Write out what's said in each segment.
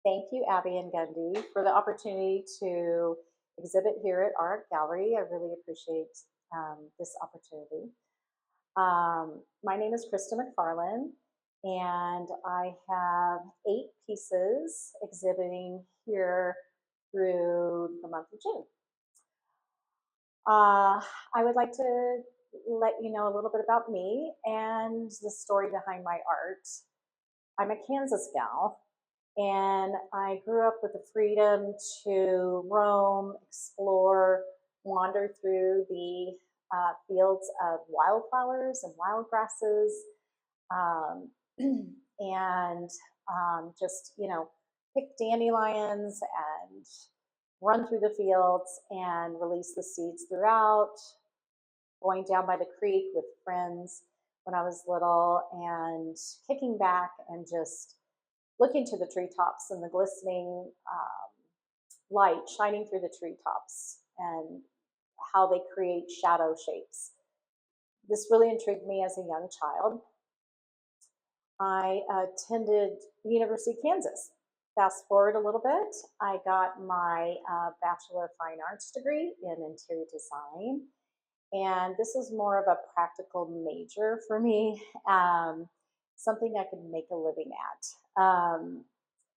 Thank you, Abby and Gundy, for the opportunity to exhibit here at Art Gallery. I really appreciate this opportunity. My name is Christa MacFarlane, and I have 8 pieces exhibiting here through the month of June. I would like to let you know a little bit about me and the story behind my art. I'm a Kansas gal, and I grew up with the freedom to roam, explore, wander through the fields of wildflowers and wild grasses, and just, pick dandelions and run through the fields and release the seeds throughout, going down by the creek with friends when I was little and kicking back and just looking to the treetops and the glistening light shining through the treetops and how they create shadow shapes. This really intrigued me as a young child. I attended the University of Kansas. Fast forward a little bit, I got my Bachelor of Fine Arts degree in interior design. And this is more of a practical major for me, something I could make a living at.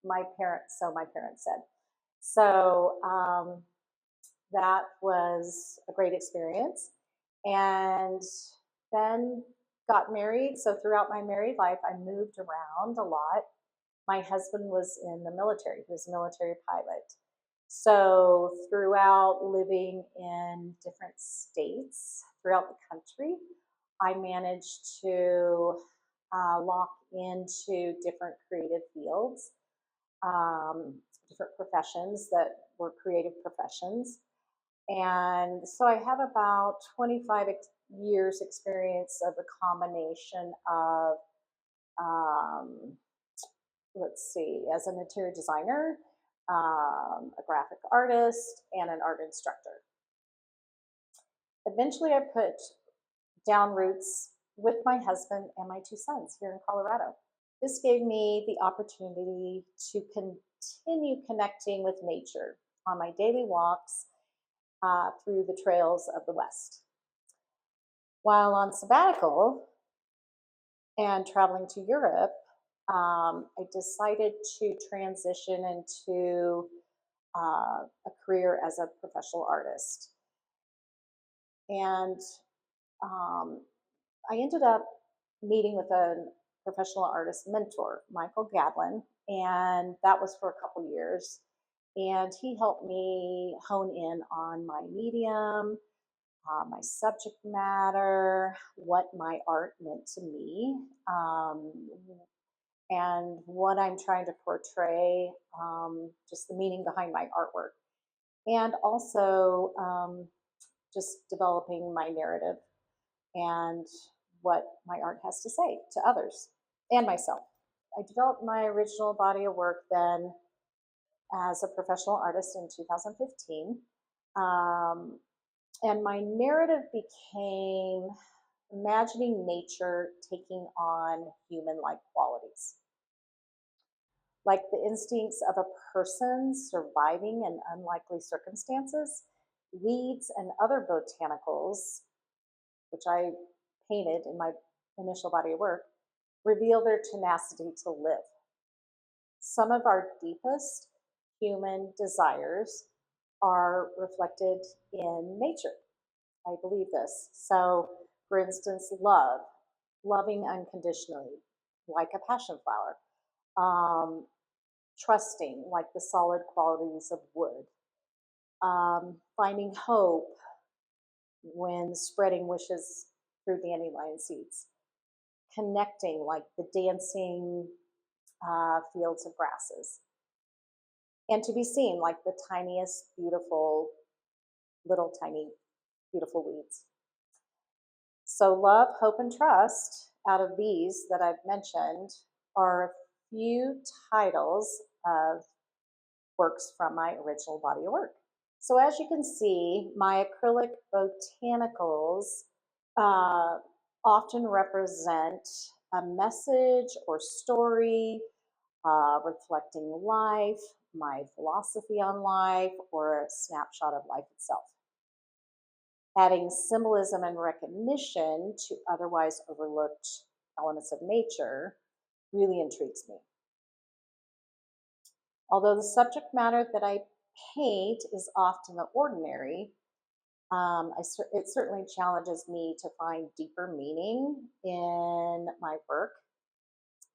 My parents said. So that was a great experience. And then got married. So throughout my married life, I moved around a lot. My husband was in the military. He was a military pilot. So throughout living in different states throughout the country, I managed to lock into different creative fields, different professions that were creative professions. And so I have about 25 years experience of a combination of, as an interior designer, a graphic artist, and an art instructor. Eventually, I put down roots with my husband and my 2 sons here in Colorado. This gave me the opportunity to continue connecting with nature on my daily walks through the trails of the West. While on sabbatical and traveling to Europe, I decided to transition into a career as a professional artist. And I ended up meeting with a professional artist mentor, Michael Gadlin, and that was for a couple years. And he helped me hone in on my medium, my subject matter, what my art meant to me, and what I'm trying to portray, just the meaning behind my artwork. And also just developing my narrative and what my art has to say to others and myself. I developed my original body of work then as a professional artist in 2015. And my narrative became imagining nature taking on human-like qualities. Like the instincts of a person surviving in unlikely circumstances, weeds and other botanicals, which I painted in my initial body of work, reveal their tenacity to live. Some of our deepest human desires are reflected in nature. I believe this. So, for instance, loving unconditionally, like a passion flower. Trusting, like the solid qualities of wood. Finding hope when spreading wishes through dandelion seeds. Connecting, like the dancing fields of grasses. And to be seen, like the tiniest, beautiful, little tiny, beautiful weeds. So love, hope, and trust, out of these that I've mentioned, are a few titles of works from my original body of work. So as you can see, my acrylic botanicals often represent a message or story reflecting life, my philosophy on life, or a snapshot of life itself. Adding symbolism and recognition to otherwise overlooked elements of nature really intrigues me. Although the subject matter that I paint is often the ordinary, it certainly challenges me to find deeper meaning in my work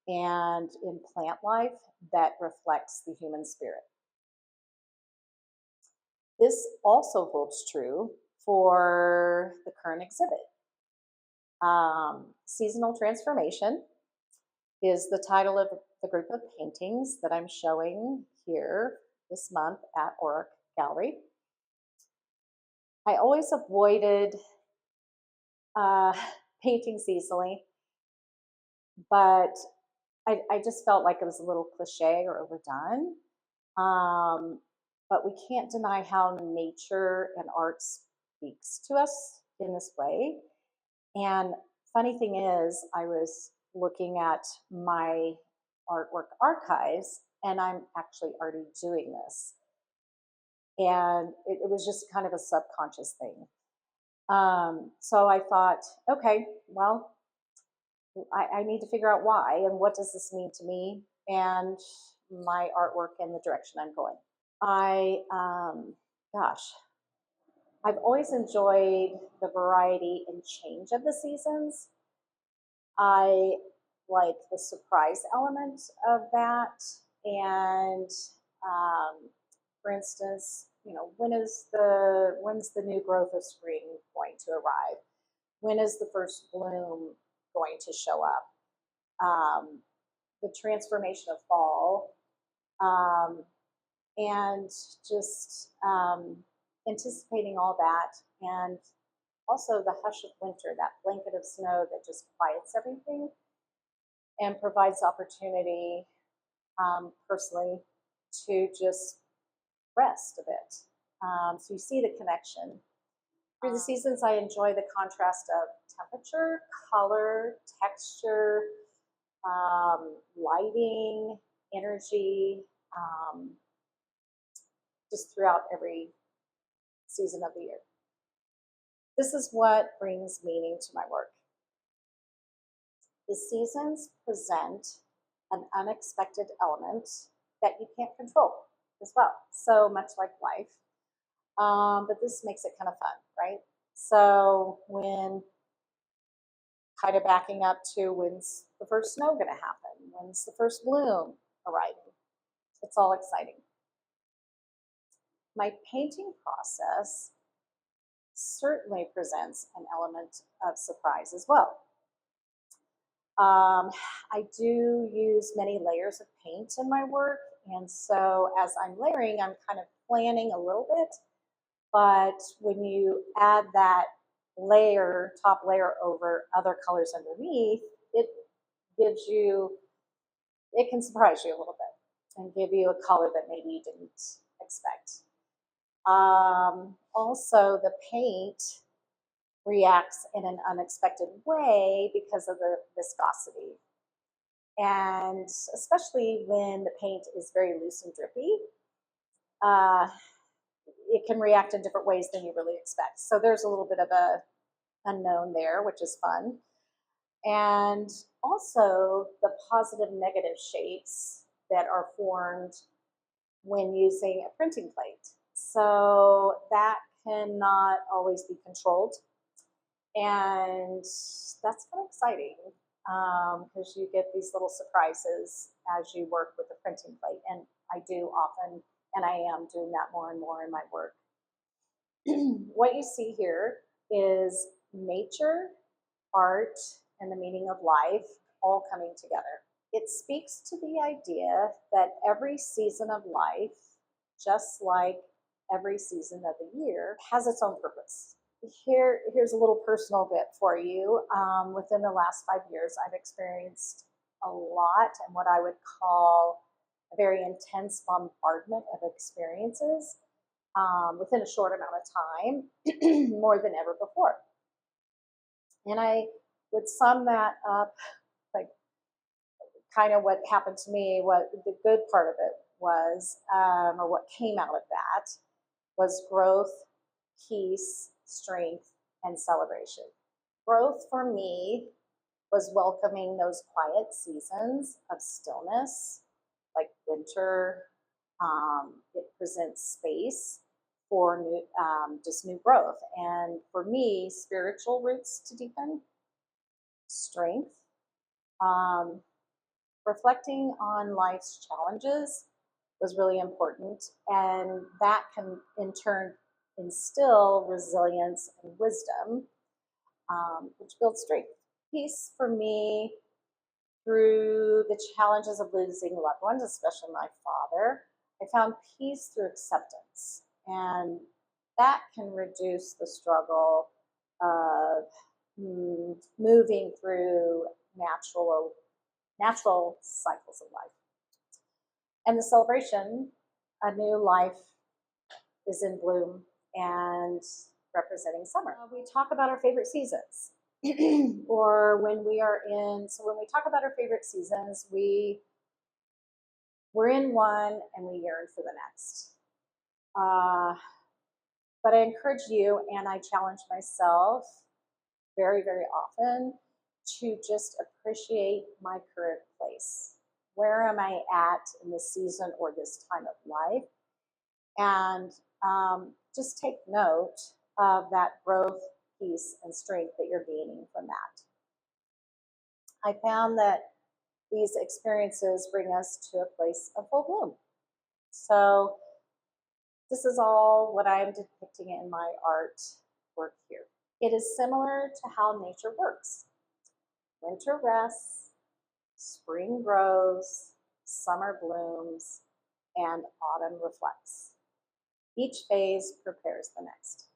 and in plant life that reflects the human spirit. This also holds true for the current exhibit. Seasonal Transformation is the title of the group of paintings that I'm showing here this month at Oric Gallery. I always avoided painting seasonally, but I just felt like it was a little cliche or overdone. But we can't deny how nature and art speaks to us in this way. And funny thing is, I was looking at my artwork archives, and I'm actually already doing this. And it was just kind of a subconscious thing. So I thought, okay, well, I need to figure out why and what does this mean to me and my artwork and the direction I'm going. I've always enjoyed the variety and change of the seasons. I like the surprise element of that. And for instance, when's the new growth of spring going to arrive? When is the first bloom going to show up? The transformation of fall, and just anticipating all that, and also the hush of winter, that blanket of snow that just quiets everything and provides opportunity personally to just rest a bit. So you see the connection. Through the seasons, I enjoy the contrast of temperature, color, texture, lighting, energy, just throughout every season of the year. This is what brings meaning to my work. The seasons present an unexpected element that you can't control as well, so much like life. But this makes it kind of fun, right? So when kind of backing up to when's the first snow going to happen? When's the first bloom arriving? It's all exciting. My painting process certainly presents an element of surprise as well. I do use many layers of paint in my work, and so as I'm layering, I'm kind of planning a little bit, but when you add that top layer over other colors underneath, it can surprise you a little bit and give you a color that maybe you didn't expect. Also, the paint reacts in an unexpected way because of the viscosity. And especially when the paint is very loose and drippy, it can react in different ways than you really expect. So there's a little bit of a unknown there, which is fun. And also the positive negative shapes that are formed when using a printing plate. So that cannot always be controlled. And that's kind of exciting because you get these little surprises as you work with the printing plate. And I do often, and I am doing that more and more in my work. What you see here is nature, art, and the meaning of life all coming together. It speaks to the idea that every season of life, just like every season of the year, has its own purpose. Here's a little personal bit for you. Within the last 5 years, I've experienced a lot and what I would call a very intense bombardment of experiences within a short amount of time, more than ever before. And I would sum that up, like kind of what happened to me, what the good part of it was, or what came out of that, was growth, peace, strength, and celebration. Growth for me was welcoming those quiet seasons of stillness, like winter. It presents space for new, just new growth. And for me, spiritual roots to deepen, strength, um, reflecting on life's challenges was really important. And that can, in turn, instill resilience and wisdom, which builds strength. Peace for me, through the challenges of losing loved ones, especially my father, I found peace through acceptance. And that can reduce the struggle of moving through natural cycles of life. And the celebration, a new life is in bloom and representing summer. We talk about our favorite seasons. Or when we are in, so when we talk about our favorite seasons, we're in one and we yearn for the next. But I encourage you, and I challenge myself very, very often, to just appreciate my current place. Where am I at in this season or this time of life? And just take note of that growth, peace, and strength that you're gaining from that. I found that these experiences bring us to a place of full bloom. So this is all what I am depicting in my art work here. It is similar to how nature works. Winter rests, spring grows, summer blooms, and autumn reflects. Each phase prepares the next.